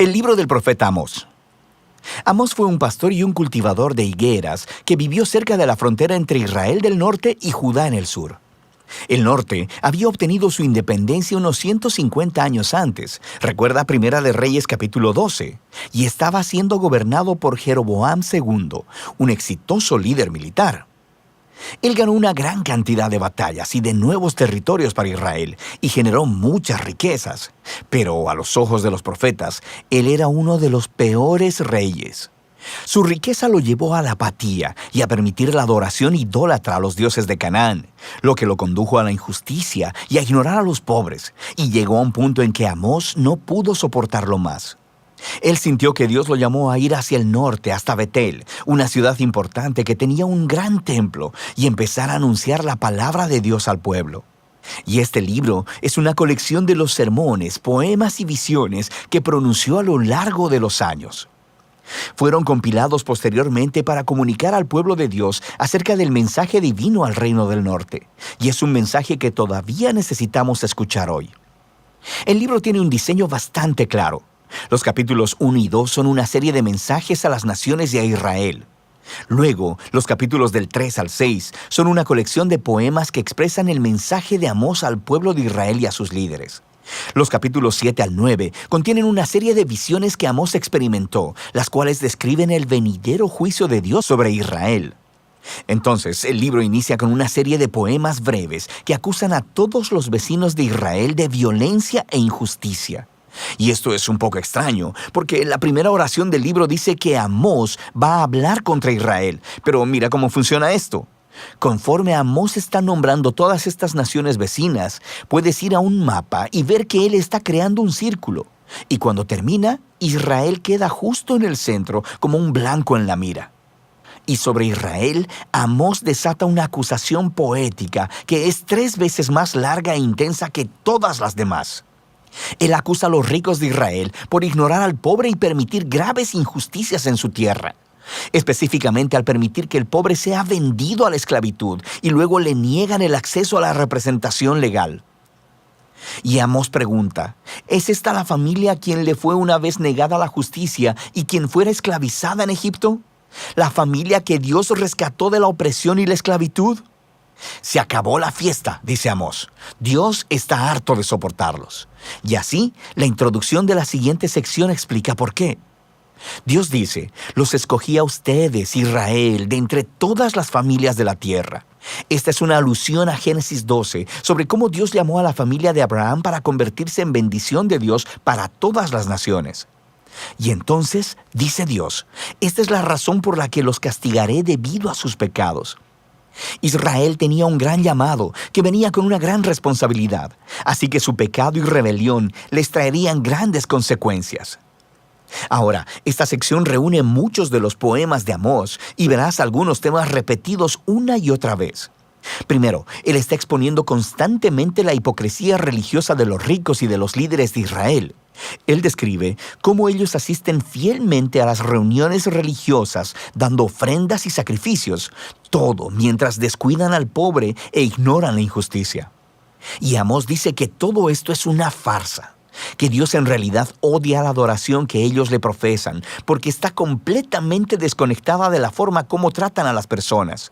El libro del profeta Amós. Amós fue un pastor y un cultivador de higueras que vivió cerca de la frontera entre Israel del norte y Judá en el sur. El norte había obtenido su independencia unos 150 años antes, recuerda Primera de Reyes capítulo 12, y estaba siendo gobernado por Jeroboam II, un exitoso líder militar. Él ganó una gran cantidad de batallas y de nuevos territorios para Israel y generó muchas riquezas. Pero a los ojos de los profetas, él era uno de los peores reyes. Su riqueza lo llevó a la apatía y a permitir la adoración idólatra a los dioses de Canaán, lo que lo condujo a la injusticia y a ignorar a los pobres, y llegó a un punto en que Amós no pudo soportarlo más. Él sintió que Dios lo llamó a ir hacia el norte, hasta Betel, una ciudad importante que tenía un gran templo, y empezar a anunciar la palabra de Dios al pueblo. Y este libro es una colección de los sermones, poemas y visiones que pronunció a lo largo de los años. Fueron compilados posteriormente para comunicar al pueblo de Dios acerca del mensaje divino al reino del norte, y es un mensaje que todavía necesitamos escuchar hoy. El libro tiene un diseño bastante claro. Los capítulos 1 y 2 son una serie de mensajes a las naciones y a Israel. Luego, los capítulos del 3 al 6 son una colección de poemas que expresan el mensaje de Amós al pueblo de Israel y a sus líderes. Los capítulos 7 al 9 contienen una serie de visiones que Amós experimentó, las cuales describen el venidero juicio de Dios sobre Israel. Entonces, el libro inicia con una serie de poemas breves que acusan a todos los vecinos de Israel de violencia e injusticia. Y esto es un poco extraño, porque la primera oración del libro dice que Amós va a hablar contra Israel. Pero mira cómo funciona esto. Conforme Amós está nombrando todas estas naciones vecinas, puedes ir a un mapa y ver que él está creando un círculo. Y cuando termina, Israel queda justo en el centro, como un blanco en la mira. Y sobre Israel, Amós desata una acusación poética que es 3 veces más larga e intensa que todas las demás. Él acusa a los ricos de Israel por ignorar al pobre y permitir graves injusticias en su tierra. Específicamente al permitir que el pobre sea vendido a la esclavitud y luego le niegan el acceso a la representación legal. Y Amós pregunta, ¿es esta la familia a quien le fue una vez negada la justicia y quien fuera esclavizada en Egipto? ¿La familia que Dios rescató de la opresión y la esclavitud? Se acabó la fiesta, dice Amós. Dios está harto de soportarlos. Y así, la introducción de la siguiente sección explica por qué. Dios dice, los escogí a ustedes, Israel, de entre todas las familias de la tierra. Esta es una alusión a Génesis 12, sobre cómo Dios llamó a la familia de Abraham para convertirse en bendición de Dios para todas las naciones. Y entonces, dice Dios, esta es la razón por la que los castigaré debido a sus pecados. Israel tenía un gran llamado que venía con una gran responsabilidad, así que su pecado y rebelión les traerían grandes consecuencias. Ahora, esta sección reúne muchos de los poemas de Amós y verás algunos temas repetidos una y otra vez. Primero, él está exponiendo constantemente la hipocresía religiosa de los ricos y de los líderes de Israel. Él describe cómo ellos asisten fielmente a las reuniones religiosas, dando ofrendas y sacrificios, todo mientras descuidan al pobre e ignoran la injusticia. Y Amós dice que todo esto es una farsa, que Dios en realidad odia la adoración que ellos le profesan, porque está completamente desconectada de la forma como tratan a las personas.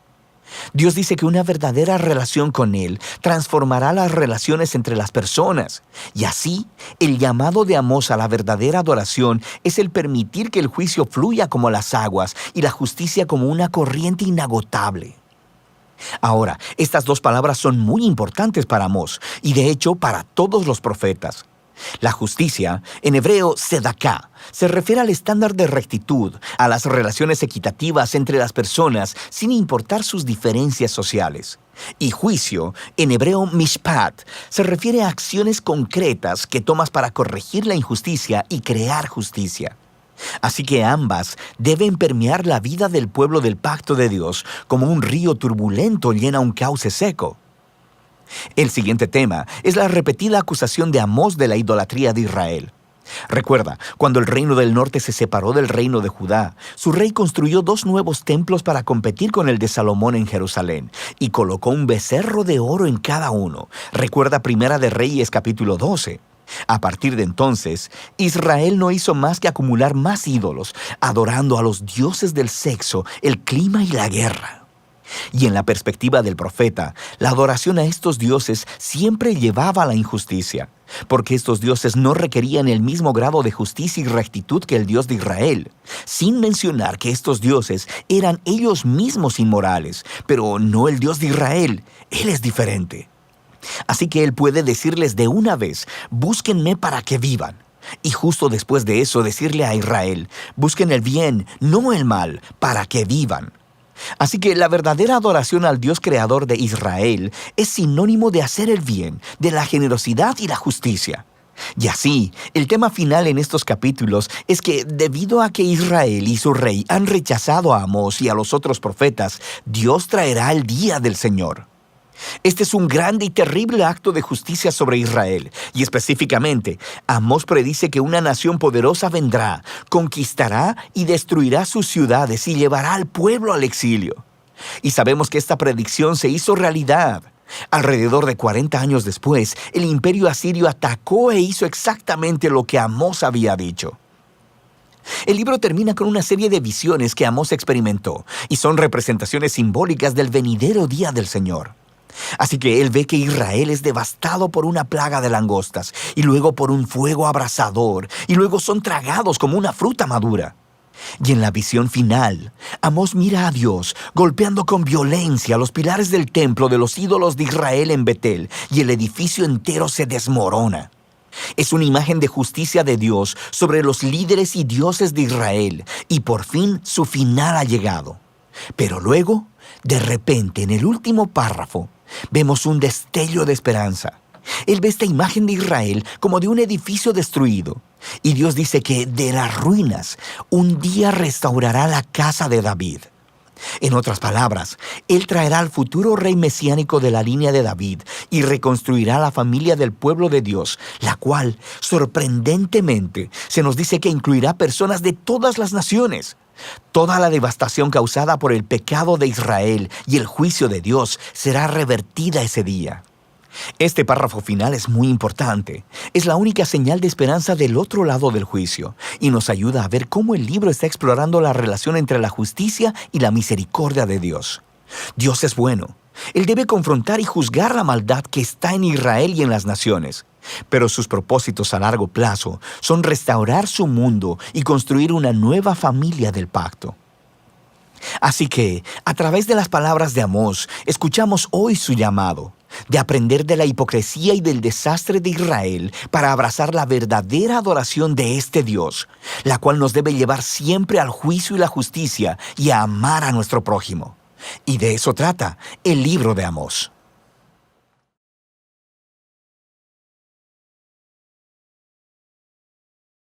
Dios dice que una verdadera relación con Él transformará las relaciones entre las personas. Y así, el llamado de Amós a la verdadera adoración es el permitir que el juicio fluya como las aguas y la justicia como una corriente inagotable. Ahora, estas 2 palabras son muy importantes para Amós y de hecho para todos los profetas. La justicia, en hebreo sedaká, se refiere al estándar de rectitud, a las relaciones equitativas entre las personas sin importar sus diferencias sociales. Y juicio, en hebreo mishpat, se refiere a acciones concretas que tomas para corregir la injusticia y crear justicia. Así que ambas deben permear la vida del pueblo del pacto de Dios como un río turbulento llena un cauce seco. El siguiente tema es la repetida acusación de Amós de la idolatría de Israel. Recuerda, cuando el reino del norte se separó del reino de Judá, su rey construyó 2 nuevos templos para competir con el de Salomón en Jerusalén y colocó un becerro de oro en cada uno. Recuerda Primera de Reyes capítulo 12. A partir de entonces, Israel no hizo más que acumular más ídolos, adorando a los dioses del sexo, el clima y la guerra. Y en la perspectiva del profeta, la adoración a estos dioses siempre llevaba a la injusticia, porque estos dioses no requerían el mismo grado de justicia y rectitud que el Dios de Israel, sin mencionar que estos dioses eran ellos mismos inmorales, pero no el Dios de Israel. Él es diferente. Así que Él puede decirles de una vez, búsquenme para que vivan. Y justo después de eso decirle a Israel, busquen el bien, no el mal, para que vivan. Así que la verdadera adoración al Dios creador de Israel es sinónimo de hacer el bien, de la generosidad y la justicia. Y así, el tema final en estos capítulos es que debido a que Israel y su rey han rechazado a Amós y a los otros profetas, Dios traerá el día del Señor. Este es un grande y terrible acto de justicia sobre Israel, y específicamente, Amós predice que una nación poderosa vendrá, conquistará y destruirá sus ciudades y llevará al pueblo al exilio. Y sabemos que esta predicción se hizo realidad. Alrededor de 40 años después, el imperio asirio atacó e hizo exactamente lo que Amós había dicho. El libro termina con una serie de visiones que Amós experimentó, y son representaciones simbólicas del venidero día del Señor. Así que él ve que Israel es devastado por una plaga de langostas, y luego por un fuego abrasador, y luego son tragados como una fruta madura. Y en la visión final, Amós mira a Dios golpeando con violencia los pilares del templo de los ídolos de Israel en Betel, y el edificio entero se desmorona. Es una imagen de justicia de Dios sobre los líderes y dioses de Israel, y por fin su final ha llegado. Pero luego, de repente, en el último párrafo, vemos un destello de esperanza. Él ve esta imagen de Israel como de un edificio destruido. Y Dios dice que de las ruinas un día restaurará la casa de David. En otras palabras, Él traerá al futuro rey mesiánico de la línea de David y reconstruirá la familia del pueblo de Dios, la cual, sorprendentemente, se nos dice que incluirá personas de todas las naciones. Toda la devastación causada por el pecado de Israel y el juicio de Dios será revertida ese día. Este párrafo final es muy importante. Es la única señal de esperanza del otro lado del juicio y nos ayuda a ver cómo el libro está explorando la relación entre la justicia y la misericordia de Dios. Dios es bueno. Él debe confrontar y juzgar la maldad que está en Israel y en las naciones. Pero sus propósitos a largo plazo son restaurar su mundo y construir una nueva familia del pacto. Así que, a través de las palabras de Amós, escuchamos hoy su llamado de aprender de la hipocresía y del desastre de Israel para abrazar la verdadera adoración de este Dios, la cual nos debe llevar siempre al juicio y la justicia y a amar a nuestro prójimo. Y de eso trata el libro de Amós.